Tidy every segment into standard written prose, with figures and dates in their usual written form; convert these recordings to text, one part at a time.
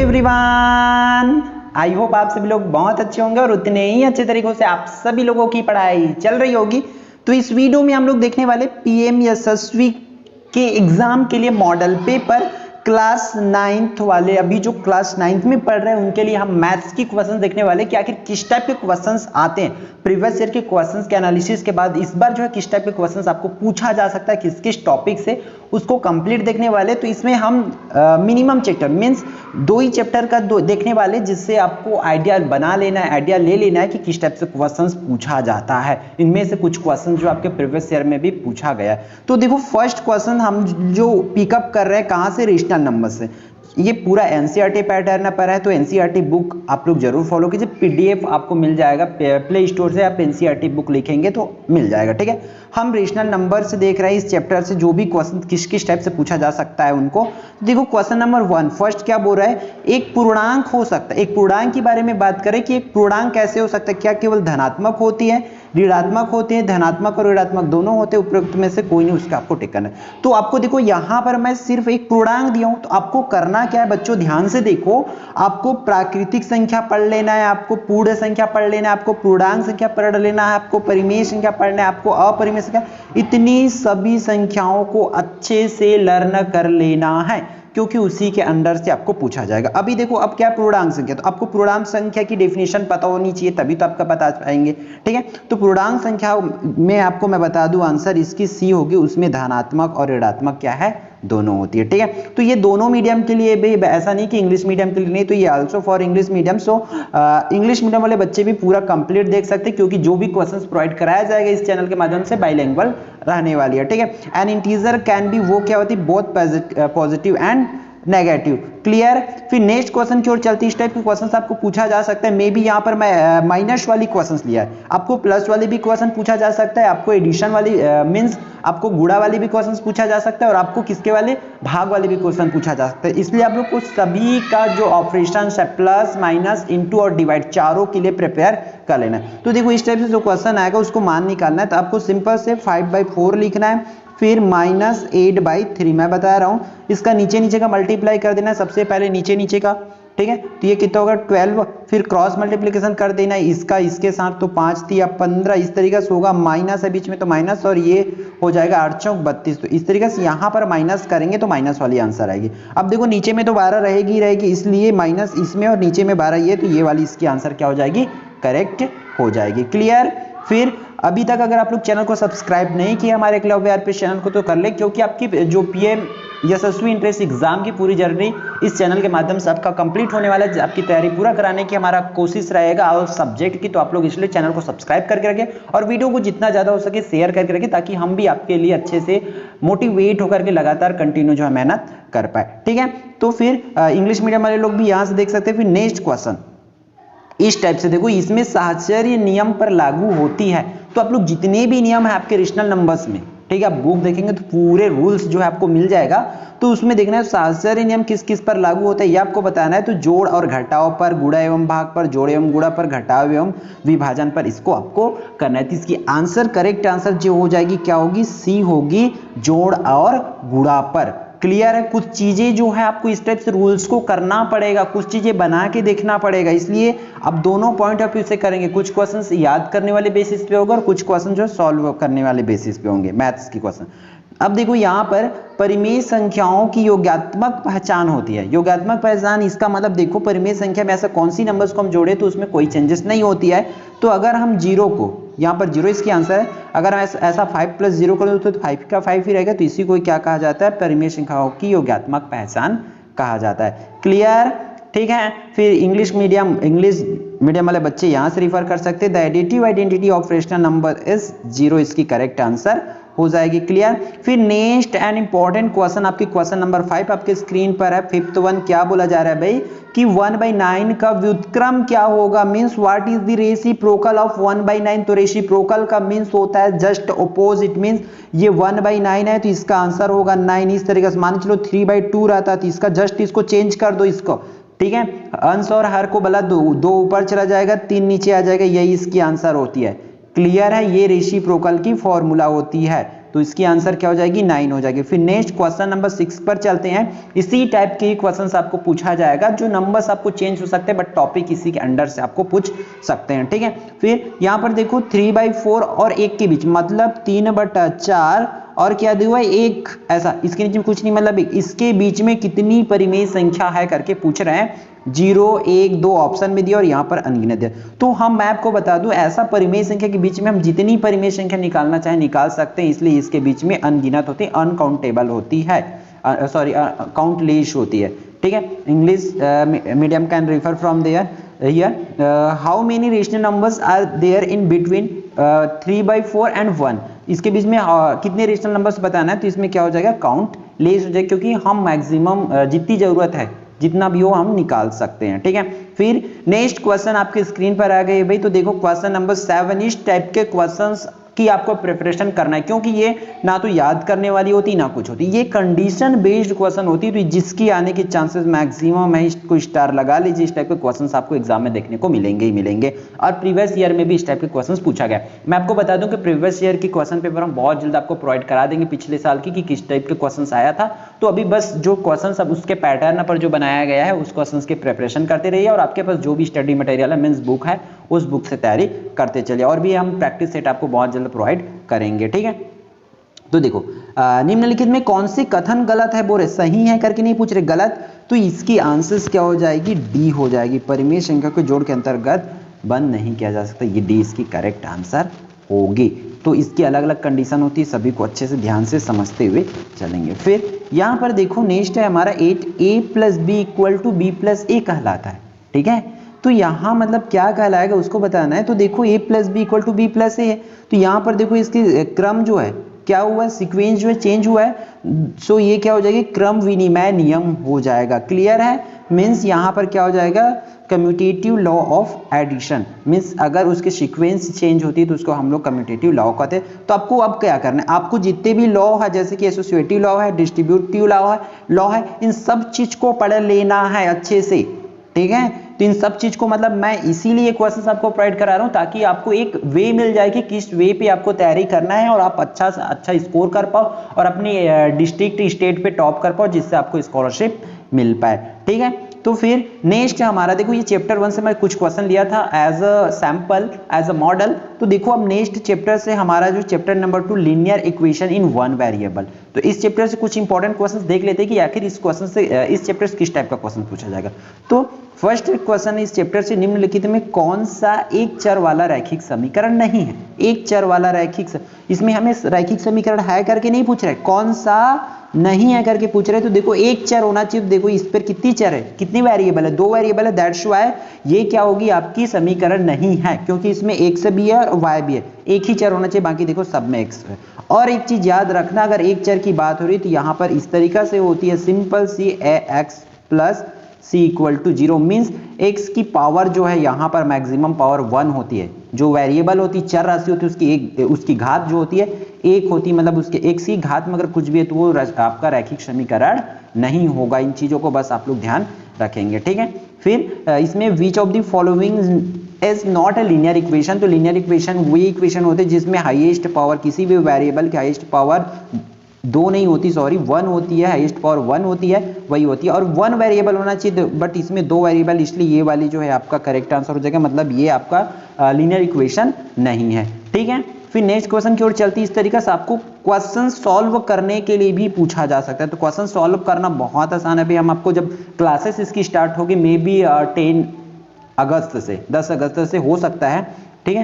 Everyone, I hope आप सभी लोग बहुत अच्छे होंगे और उतने ही अच्छे तरीकों से आप सभी लोगों की पढ़ाई चल रही होगी। तो इस वीडियो में हम लोग देखने वाले पीएम यशस्वी के एग्जाम के लिए मॉडल पेपर क्लास 9th वाले, अभी जो क्लास 9th में पढ़ रहे हैं उनके लिए हम मैथ्स की क्वेश्चंस देखने वाले कि आखिर किस टाइप के क्वेश्चंस आते हैं। प्रीवियस ईयर के क्वेश्चंस के एनालिसिस के बाद इस बार जो है किस टाइप के क्वेश्चंस आपको पूछा जा सकता है, किस किस टॉपिक से, उसको कंप्लीट देखने वाले। तो इसमें हम मिनिमम चैप्टर मींस 2 ही चैप्टर का देखने वाले, जिससे आपको आइडिया बना लेना है, आइडिया ले लेना है कि किस टाइप से क्वेश्चंस पूछा जाता है। इनमें से कुछ क्वेश्चन जो आपके प्रीवियस ईयर में भी पूछा गया है। तो देखो फर्स्ट क्वेश्चन हम जो पिकअप कर रहे हैं कहाँ से, रेशनल नंबर से। ये पूरा एनसीईआरटी पैटर्न पर है, तो एनसीईआरटी बुक आप लोग जरूर फॉलो कीजिए। पीडीएफ आपको मिल जाएगा प्ले स्टोर से, आप एनसीईआरटी बुक लिखेंगे तो मिल जाएगा। ठीक है, हम रेशनल नंबर से देख रहे हैं इस चैप्टर से जो भी क्वेश्चन किस किस टाइप से पूछा जा सकता है उनको। देखो क्वेश्चन नंबर 1 फर्स्ट क्या बोल रहा है, एक पूर्णांक हो सकता है। एक पूर्णांक के बारे में बात करें कि एक पूर्णांक कैसे हो सकता है, क्या केवल धनात्मक होती है, ऋणात्मक होते हैं, धनात्मक और ऋणात्मक दोनों होते हैं, उपरोक्त में से कोई नहीं, उसका आपको टिक करना है। तो आपको देखो यहाँ पर मैं सिर्फ एक पूर्णांक दिया हूं, तो आपको करना क्या है बच्चों, ध्यान से देखो। आपको प्राकृतिक संख्या पढ़ लेना है, आपको पूर्ण संख्या पढ़ लेना है, आपको पूर्णांक संख्या पढ़ लेना है, आपको परिमेय संख्या पढ़ना है, आपको अपरिमेय संख्या, इतनी सभी संख्याओं को अच्छे से लर्न कर लेना है, क्योंकि उसी के अंडर से आपको पूछा जाएगा। अभी देखो अब क्या पूर्णांक संख्या, तो आपको पूर्णांक संख्या की डेफिनेशन पता होनी चाहिए, तभी तो आपका बता पाएंगे। ठीक है, तो पूर्णांक संख्या में आपको मैं बता दूं आंसर इसकी सी होगी, उसमें धनात्मक और ऋणात्मक क्या है, दोनों होती है। ठीक है, तो ये दोनों मीडियम के लिए भी, ऐसा नहीं कि इंग्लिश मीडियम के लिए नहीं, तो ये also for English medium. So English medium वाले बच्चे भी पूरा कंप्लीट देख सकते हैं, क्योंकि जो भी क्वेश्चंस प्रोवाइड कराया जाएगा इस चैनल के माध्यम से बाइलिंगुअल रहने वाली है। ठीक है, एन इंटीजर कैन बी, वो क्या होती है, both positive and negative. Clear. फिर नेक्स्ट क्वेश्चन की ओर चलते हैं। इस टाइप के क्वेश्चंस आपको पूछा जा सकता है। मे बी यहाँ पर मैं माइनस वाली क्वेश्चंस लिया है, आपको प्लस वाले भी क्वेश्चन पूछा जा सकता है, आपको एडिशन वाली मींस आपको गुणा वाली भी क्वेश्चंस पूछा जा सकता है, और आपको किसके वाले, भाग वाले भी क्वेश्चन पूछा जा सकता है। इसलिए आप लोग को सभी का जो ऑपरेशन है, प्लस माइनस इंटू और डिवाइड, चारों के लिए प्रिपेयर कर लेना है। तो देखो इस टाइप से जो क्वेश्चन आएगा उसको मान निकालना है, तो आपको सिंपल से 5/4 लिखना है, फिर -8/3 मैं बता रहा हूं, इसका नीचे नीचे का मल्टीप्लाई कर देना है, सबसे पहले नीचे नीचे का। ठीक है, तो ये कितना होगा 12, फिर क्रॉस मल्टीप्लिकेशन कर देना है इसका इसके साथ, तो 5 3 15, इस तरीके से होगा, माइनस है बीच में तो माइनस, और ये हो जाएगा 8 चौक 32। तो इस तरीके से यहाँ पर माइनस करेंगे तो माइनस वाली आंसर आएगी। अब देखो नीचे में तो 12 रहेगी ही रहेगी, इसलिए माइनस इसमें और नीचे में 12 ये, तो ये वाली इसकी आंसर क्या हो जाएगी, करेक्ट हो जाएगी। क्लियर। फिर अभी तक अगर आप लोग चैनल को सब्सक्राइब नहीं किया हमारे एकलव्य आरपीएस चैनल को, तो कर ले, क्योंकि आपकी जो पीएम यशस्वी इंट्रेंस एग्जाम की पूरी जर्नी इस चैनल के माध्यम से आपका कंप्लीट होने वाला है। आपकी तैयारी पूरा कराने की हमारा कोशिश रहेगा और सब्जेक्ट की, तो आप लोग इसलिए चैनल को सब्सक्राइब करके रखें और वीडियो को जितना ज्यादा हो सके शेयर करके रखें, ताकि हम भी आपके लिए अच्छे से मोटिवेट होकर के लगातार कंटिन्यू जो है मेहनत कर पाए। ठीक है, तो फिर इंग्लिश मीडियम वाले लोग भी यहाँ से देख सकते हैं। फिर नेक्स्ट क्वेश्चन इस टाइप से, देखो इसमें साहचर्य नियम पर लागू होती है। तो आप लोग जितने भी नियम है आपके रेशनल नंबर्स में, ठीक है, आप बुक देखेंगे तो पूरे रूल्स जो है आपको मिल जाएगा, तो उसमें देखना है साहचर्य नियम किस किस पर लागू होता है ये आपको बताना है। तो जोड़ और घटाव पर, गुणा एवं भाग पर, जोड़ एवं गुणा पर, घटाव एवं विभाजन पर, इसको आपको करना है। तो इसकी आंसर, करेक्ट आंसर जो हो जाएगी क्या होगी, सी होगी, जोड़ और गुणा पर। क्लियर है। कुछ चीजें जो है आपको इस टाइप से रूल्स को करना पड़ेगा, कुछ चीजें बना के देखना पड़ेगा, इसलिए अब दोनों पॉइंट ऑफ व्यू से करेंगे। कुछ क्वेश्चंस याद करने वाले बेसिस पे होगा और कुछ क्वेश्चन जो सॉल्व करने वाले बेसिस पे होंगे, मैथ्स की क्वेश्चन। अब देखो यहाँ पर परिमेय संख्याओं की योगात्मक पहचान होती है। योगात्मक पहचान, इसका मतलब देखो परिमेय संख्या में ऐसा कौन सी नंबर्स को हम जोड़े तो उसमें कोई चेंजेस नहीं होती है। तो अगर हम 0 को, यहाँ पर 0 इसकी आंसर है, अगर ऐसा 5 + 0 कर दो तो 5 का 5 ही रहेगा, तो इसी को क्या कहा जाता है, परिमेय संख्याओं की योगात्मक पहचान कहा जाता है। क्लियर। ठीक है। फिर इंग्लिश मीडियम वाले बच्चे यहाँ से रिफर कर सकते हैं, the additive identity of rational number is 0, इसकी करेक्ट आंसर हो जाएगी। क्लियर। फिर नेक्स्ट एंड इंपॉर्टेंट क्वेश्चन, आपकी क्वेश्चन नंबर 5 आपके स्क्रीन पर है। 5th वन क्या बोला जा रहा है भाई, कि 1/9 का व्युत्क्रम क्या होगा, means what is the reciprocal of 1/9। तो रेसिप्रोकल का मींस होता है जस्ट ऑपोजिट, मींस ये 1/9 है तो इसका आंसर होगा 9। इस तरीके से मान चलो 3/2 रहता तो इसका जस्ट इसको चेंज कर दो इसको। ठीक है, अंश और हर को बला दो ऊपर चला जाएगा, 3 नीचे आ जाएगा, यही इसकी आंसर होती है। क्लियर है, ये रेसिप्रोकल की फॉर्मूला होती है। तो इसकी आंसर क्या हो जाएगी 9 हो जाएगी। फिर नेक्स्ट क्वेश्चन नंबर 6 पर चलते हैं। इसी टाइप के क्वेश्चंस आपको पूछा जाएगा, जो नंबर्स आपको चेंज हो सकते हैं बट टॉपिक इसी के अंडर से आपको पूछ सकते हैं, ठीक है। फिर यहाँ पर देखो 3/4 और 1 के बीच, मतलब 3/4 और क्या दिया हुआ है 1, ऐसा इसके नीचे कुछ नहीं, मतलब इसके बीच में कितनी परिमेय संख्या है करके पूछ रहे हैं। 0, 1, 2 ऑप्शन में दिया और यहाँ पर अनगिनत है। तो मैं आपको बता दूं, ऐसा परिमेय संख्या के बीच में हम जितनी परिमेय संख्या निकालना चाहे निकाल सकते हैं, इसलिए इसके बीच में अनगिनत होती है, अनकाउंटेबल होती है, सॉरी काउंटलेस होती है, ठीक है। English medium can refer from there here. How many rational numbers are there in between 3/4 and 1। इसके बीच में कितने रेशनल नंबर्स बताना है, तो इसमें क्या हो जाएगा काउंट लेस हो जाएगा, क्योंकि हम मैक्सिमम जितनी जरूरत है जितना भी हो हम निकाल सकते हैं, ठीक है। फिर नेक्स्ट क्वेश्चन आपके स्क्रीन पर आ गए भाई, तो देखो क्वेश्चन नंबर 7। इस टाइप के क्वेश्चंस की आपको प्रिपरेशन करना है, क्योंकि ये ना तो याद करने वाली होती ना कुछ होती, ये कंडीशन बेस्ड क्वेश्चन होती है, तो जिसकी आने के चांसेस मैक्सिमम है, इसको स्टार लगा लीजिए। इस टाइप के क्वेश्चंस आपको एग्जाम में देखने को मिलेंगे ही मिलेंगे, और प्रीवियस ईयर में भी इस टाइप के क्वेश्चंस पूछा गया। मैं आपको बता दूं कि प्रीवियस ईयर की क्वेश्चन पेपर हम बहुत जल्द आपको प्रोवाइड करा देंगे, पिछले साल की कि किस टाइप के क्वेश्चंस आया था। तो अभी बस जो क्वेश्चंस अब उसके पैटर्न पर जो बनाया गया है उस क्वेश्चंस की प्रिपरेशन करते रहिए, और आपके पास जो भी स्टडी मटेरियल है मींस बुक है, उस बुक से तैयारी करते चलिए, और भी हम प्रैक्टिस सेट आपको बहुत जल्द प्रोवाइड करेंगे, ठीक है। तो देखो निम्नलिखित में कौन सी कथन गलत है, बोल रहे सही है करके नहीं पूछ रहे, गलत, तो इसकी आंसर्स क्या हो जाएगी डी हो जाएगी। परिमेय संख्या को जोड़ के अंतर्गत बंद नहीं किया जा सकता, ये डी इसकी करेक्ट आंसर होगी। तो इसकी अलग अलग कंडीशन होती है, सभी को अच्छे से ध्यान से समझते हुए चलेंगे। फिर यहाँ पर देखो नेक्स्ट है हमारा 8, a + b = b + a कहलाता है, ठीक है। तो यहाँ मतलब क्या कहलाएगा उसको बताना है। तो देखो a + b = b + a है, तो यहाँ पर देखो इसके क्रम जो है क्या हुआ है, सीक्वेंस जो है चेंज हुआ है, सो ये क्या हो जाएगी क्रम विनिमय नियम हो जाएगा। क्लियर है, मीन्स यहाँ पर क्या हो जाएगा commutative law of addition, means अगर उसके सीक्वेंस चेंज होती है तो उसको हम लोग कम्यूटेटिव लॉ कहते हैं। तो आपको अब क्या करना है, आपको जितने भी लॉ है जैसे कि एसोसिएटिव लॉ है, डिस्ट्रीब्यूटिव लॉ है, इन सब चीज को पढ़ लेना है अच्छे से, ठीक है। तो इन सब चीज को मतलब मैं इसीलिए क्वेश्चंस आपको प्रोवाइड करा रहा हूं, ताकि आपको एक वे मिल जाए कि किस वे पे आपको तैयारी करना है और आप अच्छा से अच्छा स्कोर कर पाओ और अपनी डिस्ट्रिक्ट स्टेट पे टॉप कर पाओ, जिससे आपको स्कॉलरशिप मिल पाए, ठीक है। तो फिर नेक्स्ट हमारा देखो, ये चैप्टर 1 से मैं कुछ क्वेश्चन लिया था as a sample, as a model. तो देखो अब नेक्स्ट चैप्टर से हमारा जो chapter number 2 linear equation in one variable, तो इस चैप्टर से कुछ इंपॉर्टेंट क्वेश्चंस देख लेते हैं कि आखिर इस क्वेश्चन से इस चैप्टर से किस टाइप का क्वेश्चन पूछा जाएगा। तो फर्स्ट क्वेश्चन इस चैप्टर से निम्नलिखित में कौन सा एक चर वाला रैखिक समीकरण नहीं है। एक चर वाला रैखिक, इसमें हमें रैखिक समीकरण है करके नहीं पूछ रहे, कौन सा नहीं है करके पूछ रहे। तो देखो एक चर होना चाहिए, देखो इस पर कितनी चर है, कितनी वेरिएबल है, 2 वेरिएबल है, दैट्स व्हाई ये क्या होगी आपकी समीकरण नहीं है, क्योंकि इसमें x भी है और y भी है, एक ही चर होना चाहिए, बाकी देखो सब में x है। और एक चीज याद रखना, अगर एक चर की बात हो रही तो यहाँ पर इस तरीका से होती है, सिंपल सी ax + c = 0, मीन्स x की पावर जो है यहाँ पर मैक्सिमम पावर 1 होती है, जो वेरिएबल होती है चर राशि होती है उसकी घात जो होती है 1 होती है, मतलब उसके x की घात में अगर कुछ भी है तो वो आपका रैखिक समीकरण नहीं होगा। इन चीजों को बस आप लोग ध्यान रखेंगे, ठीक है। फिर इसमें which of the following is not a linear equation, तो लीनियर इक्वेशन वही इक्वेशन होते हैं जिसमें हाईएस्ट पावर, किसी भी वेरिएबल की हाईएस्ट पावर 2 नहीं होती, सॉरी 1 होती है, हाईएस्ट पावर 1 होती है, वही होती है। और 1 वेरिएबल होना चाहिए, बट इसमें 2 वेरिएबल, इसलिए ये वाली जो है आपका करेक्ट आंसर हो जाएगा, मतलब ये आपका लीनियर इक्वेशन नहीं है, ठीक है। फिर नेक्स्ट क्वेश्चन की ओर चलती है। इस तरीके से आपको क्वेश्चन सॉल्व करने के लिए भी पूछा जा सकता है, तो क्वेश्चन सॉल्व करना बहुत आसान है। अभी हम आपको जब क्लासेस इसकी स्टार्ट होगी मे बी 10 अगस्त से 10 अगस्त से हो सकता है, ठीक है,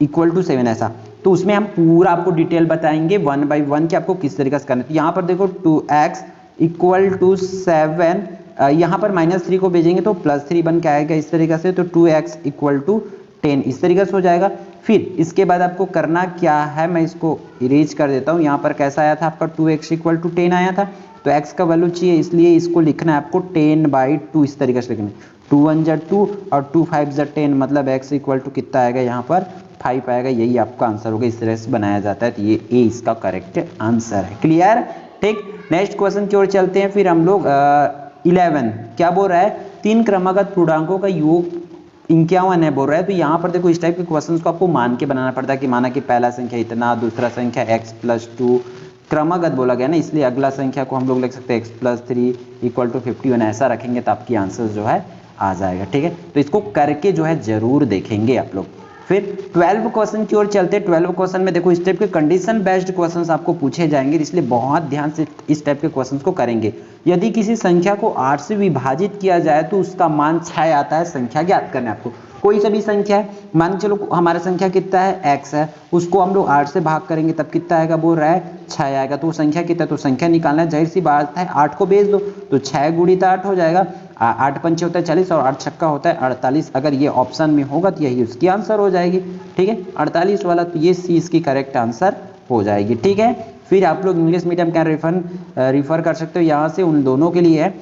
=7 ऐसा, तो उसमें हम पूरा आपको डिटेल बताएंगे 1 by 1 कि आपको किस तरीके से करना है। तो यहाँ पर देखो 2x = 7, यहाँ पर -3 को भेजेंगे तो +3 बन के आएगा इस तरीके से, तो 2x = 10 इस तरीके से हो जाएगा। फिर इसके बाद आपको करना क्या है, मैं इसको इरेज कर देता हूँ। यहाँ पर कैसा आया था आपका 2x = 10 आया था, तो x का वैल्यू चाहिए, इसलिए इसको लिखना है आपको 10/2 इस तरीके से लिखना है। 2 1 = 2 और 2 5 = 10, मतलब x = कितना आएगा यहाँ पर 5 आएगा, यही आपका आंसर होगा। इस तरह से बनाया जाता है, तो ये ए इसका करेक्ट आंसर है। क्लियर, ठीक। नेक्स्ट क्वेश्चन की ओर चलते हैं। फिर हम लोग 11 क्या बोल रहा है, 3 क्रमागत पूर्णांकों का योग 51 है बोल रहा है, तो यहाँ पर देखो इस टाइप के क्वेश्चंस को आपको मान के बनाना पड़ता है कि माना कि पहला संख्या इतना, दूसरा संख्या x+2, क्रमगत बोला गया ना, इसलिए अगला संख्या को हम लोग लिख सकते हैं x+3 = 51, ऐसा रखेंगे तो आपकी आंसर जो है आ जाएगा। ठीक है, तो इसको करके जो है जरूर देखेंगे आप लोग। फिर 12 क्वेश्चन की ओर चलते हैं। 12 क्वेश्चन में देखो इस टाइप के कंडीशन बेस्ड क्वेश्चंस आपको पूछे जाएंगे, इसलिए बहुत ध्यान से इस टाइप के क्वेश्चंस को करेंगे। यदि किसी संख्या को 8 से विभाजित किया जाए तो उसका मान 6 आता है, संख्या ज्ञात करना है आपको। कोई सा भी संख्या है, मान के चलो हमारा संख्या कितना है x है, उसको हम लोग 8 से भाग करेंगे तब कितना आएगा, बोल रहा है 6 आएगा। तो वो संख्या कितना है, तो संख्या निकालना है, जाहिर सी बात है 8 को बेच दो तो 6 × 8 हो जाएगा, 8 पंचे होता है 40 और 8 छक्का होता है 48। अगर ये ऑप्शन में होगा तो यही उसकी आंसर हो जाएगी। ठीक है, 48 वाला, तो ये सी इसकी करेक्ट आंसर हो जाएगी। ठीक है, फिर आप लोग इंग्लिश मीडियम का रिफर कर सकते हो, यहाँ से उन दोनों के लिए है।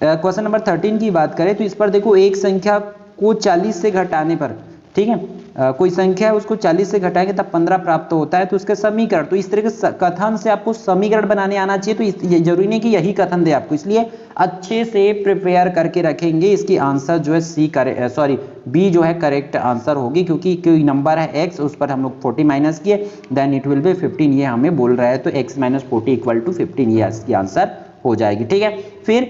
क्वेश्चन नंबर 13 की बात करें तो इस पर देखो एक संख्या को 40 से घटाने पर, ठीक है, कोई संख्या है उसको 40 से घटाएंगे तब 15 प्राप्त होता है, तो उसके समीकरण, तो इस तरह के कथन से आपको समीकरण बनाने आना चाहिए। तो ये जरूरी नहीं कि यही कथन दे आपको, इसलिए अच्छे से प्रिपेयर करके रखेंगे। इसकी आंसर जो है बी जो है करेक्ट आंसर होगी, क्योंकि कोई नंबर है x, उस पर हम लोग 40 माइनस किए, देन इट विल बी 15, ये हमें बोल रहा है, तो x - 40 = 15, ये इसकी आंसर हो जाएगी। ठीक है, फिर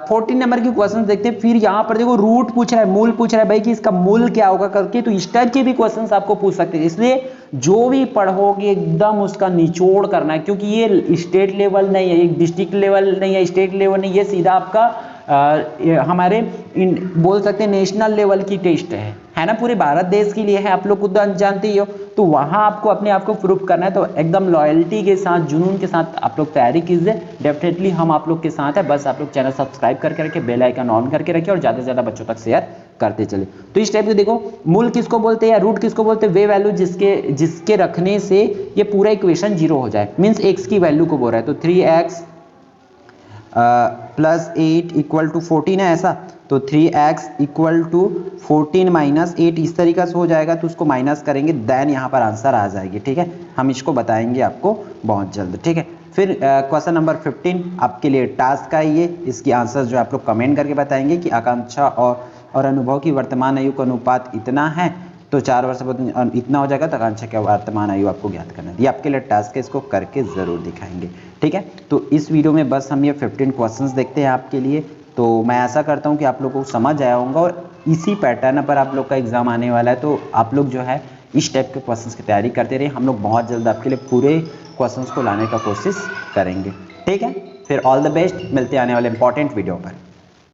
14 नंबर की क्वेश्चन देखते हैं। फिर यहाँ पर देखो रूट पूछ रहा है, मूल पूछ रहा है भाई कि इसका मूल क्या होगा करके, तो इस टाइप के भी क्वेश्चंस आपको पूछ सकते हैं। इसलिए जो भी पढ़ोगे एकदम उसका निचोड़ करना है, क्योंकि ये स्टेट लेवल नहीं है, डिस्ट्रिक्ट लेवल नहीं है, स्टेट लेवल नहीं, ये सीधा आपका हमारे बोल सकते हैं नेशनल लेवल की टेस्ट है ना, पूरे भारत देश के लिए है, आप लोग खुद जानते ही हो। तो वहां आपको अपने आप को प्रूव करना है, तो एकदम लॉयल्टी के साथ, जुनून के साथ आप लोग तैयारी कीजिए। डेफिनेटली हम आप लोग के साथ है, बस आप लोग चैनल सब्सक्राइब करके रखिए, बेल आइकन ऑन करके रखिए और ज्यादा से ज्यादा बच्चों तक शेयर करते चले। तो इस टाइप से देखो मूल किसको बोलते हैं या रूट किसको बोलते हैं, वे वैल्यू जिसके रखने से ये पूरा इक्वेशन 0 हो जाए, मीन्स x की वैल्यू को बोल रहा है। तो 3x + 8 = 14 है ऐसा, तो 3x = 14 - 8 इस तरीके से हो जाएगा, तो उसको माइनस करेंगे, देन यहाँ पर आंसर आ जाएगी। ठीक है, हम इसको बताएंगे आपको बहुत जल्द। ठीक है, फिर क्वेश्चन नंबर 15 आपके लिए टास्क का है ये, इसकी आंसर जो आप लोग कमेंट करके बताएंगे कि आकांक्षा और अनुभव की वर्तमान आयु का अनुपात इतना है, तो 4 वर्ष बाद इतना हो जाएगा, तो आकांक्षा का वर्तमान आयु आपको ज्ञात करना है। ये आपके लिए टास्क है, इसको करके जरूर दिखाएंगे। ठीक है, तो इस वीडियो में बस हम ये 15 क्वेश्चंस देखते हैं आपके लिए। तो मैं ऐसा करता हूँ कि आप लोगों को समझ आया होगा और इसी पैटर्न पर आप लोग का एग्जाम आने वाला है, तो आप लोग जो है इस टाइप के क्वेश्चंस की तैयारी करते रहिए। हम लोग बहुत जल्द आपके लिए पूरे क्वेश्चंस को लाने का कोशिश करेंगे। ठीक है, फिर ऑल द बेस्ट, मिलते हैं आने वाले इंपॉर्टेंट वीडियो पर।